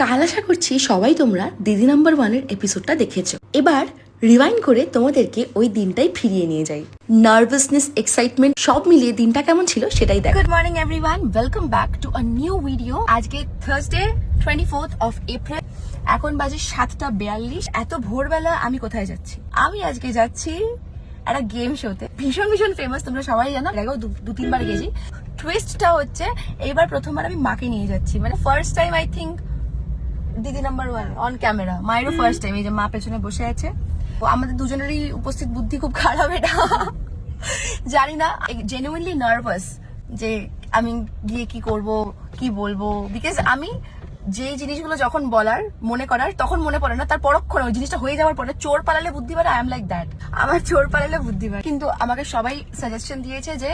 কাল আশা করছি সবাই তোমরা দিদি নাম্বার 1-এর এপিসোডটা দেখেছো। এবার রিওয়াইন্ড করে তোমাদেরকে ওই দিনটাই ফিরিয়ে নিয়ে যাই। নার্ভাসনেস, এক্সাইটমেন্ট সব মিলিয়ে দিনটা কেমন ছিল সেটাই দেখো। Good morning everyone, welcome back to a new video. আজকে থার্সডে 24th অফ এপ্রিল, এখন বাজে 7:42। এত ভোরবেলা আমি কোথায় যাচ্ছি? আমি আজকে যাচ্ছি একটা গেম শোতে, ভীষণ ভীষণ ফেমাস, তোমরা সবাই জানো, আগেও দু তিনবার গেছি। টুইস্টটা হচ্ছে এইবার প্রথমবার আমি মাকে নিয়ে যাচ্ছি, মানে ফার্স্ট টাইম আই থিঙ্ক দিদি নাম্বার 1 অন ক্যামেরা। মায়েরও ফার্স্ট টাইম। এই যে মা পেছনে বসে আছে। তো আমাদের দুজনেরই উপস্থিত বুদ্ধি খুব খারাপ, এটা জানি না, জেনুইনলি নার্ভাস যে আমি গিয়ে কি করব, কি বলবো, বিকজ আমি যে জিনিসগুলো যখন বলার মনে করার তখন মনে পড়ে না, তার পরক্ষণে ওই জিনিসটা হয়ে যাওয়ার পরে চোর পালালে বুদ্ধি বাড়ে। আই এম লাইক দ্যাট, আমার চোর পালালে বুদ্ধি বাড়ে। কিন্তু আমাকে সবাই সাজেশন দিয়েছে যে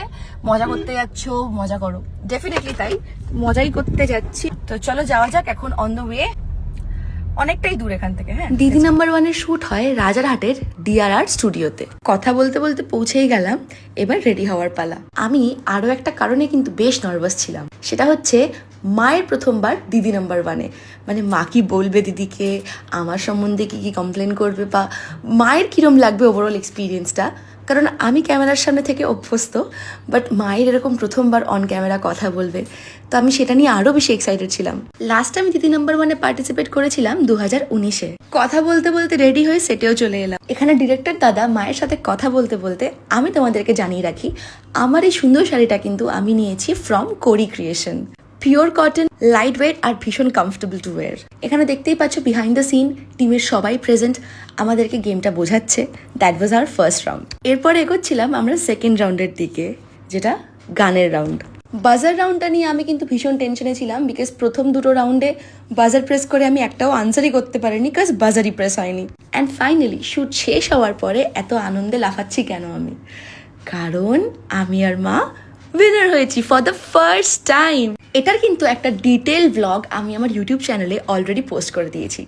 মজা করতে যাচ্ছ, মজা করো। ডেফিনেটলি তাই, মজাই করতে যাচ্ছি। তো চলো যাওয়া যাক, এখন অন দ্য ওয়ে, অনেকটাই দূর এখান থেকে। হ্যাঁ, দিদি নাম্বার 1-এর শুট হয় রাজারহাটের ডিআরআর স্টুডিওতে। কথা বলতে বলতে পৌঁছেই গেলাম, এবার রেডি হওয়ার পালা। আমি আরো একটা কারণে কিন্তু বেশ নার্ভাস ছিলাম, সেটা হচ্ছে মায়ের প্রথমবার দিদি নাম্বার 1-এ। মানে মা কি বলবে দিদিকে, আমার সম্বন্ধে কি কি কমপ্লেন করবে, বা মায়ের কিরম লাগবে ওভারঅল এক্সপিরিয়েন্সটা। কারণ আমি ক্যামেরার সামনে থেকে অভ্যস্ত, বাট মায়ের এরকম প্রথমবার অন ক্যামেরা কথা বলবে, তো আমি সেটা নিয়ে আরো বেশি এক্সাইটেড ছিলাম। লাস্ট আমি দিদি নাম্বার 1-এ পার্টিসিপেট করেছিলাম 2019-এ। কথা বলতে বলতে রেডি হয়ে সেটেও চলে এলাম। এখানে ডিরেক্টর দাদা মায়ের সাথে কথা বলতে বলতে আমি তোমাদেরকে জানিয়ে রাখি, আমার এই সুন্দর শাড়িটা কিন্তু আমি নিয়েছি from Kori creation. Pure cotton, lightweight আর ভীষণ কমফোর্টেবল টু ওয়্যার। এখানে দেখতেই পাচ্ছ বিহাইন্ড দ্য সিন টিমের সবাই প্রেজেন্ট, আমাদেরকে গেমটা বোঝাচ্ছে। That was our first round. এরপর এগোচ্ছিলাম আমরা সেকেন্ড রাউন্ডের দিকে, যেটা গানের রাউন্ড। বাজার রাউন্ডটা নিয়ে আমি কিন্তু ভীষণ টেনশনে ছিলাম, বিকজ প্রথম দুটো রাউন্ডে বাজার প্রেস করে আমি একটাও আনসারই করতে পারিনি, কাজ বাজারই প্রেস হয়নি। অ্যান্ড ফাইনালি শুট শেষ হওয়ার পরে এত আনন্দে লাফাচ্ছি কেন আমি? কারণ আমি আর মা উইনার হয়েছি ফর দ্য ফার্স্ট টাইম। এটার কিন্তু একটা ডিটেল ব্লগ আমি আমার ইউটিউব চ্যানেলে অলরেডি পোস্ট করে দিয়েছি,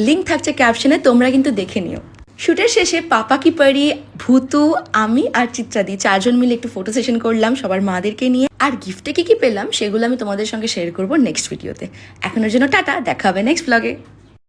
লিঙ্ক থাকছে ক্যাপশনে, তোমরা কিন্তু দেখে নিও। শুটের শেষে পাপা কি পারি, ভূতু, আমি আর চিত্রাদি 4 জন মিলে একটু ফটো সেশন করলাম সবার মাদেরকে নিয়ে। আর গিফটে কি কি পেলাম সেগুলো আমি তোমাদের সঙ্গে শেয়ার করবো নেক্সট ভিডিওতে। এখনের জন্য টাটা, দেখা হবে নেক্সট ব্লগে।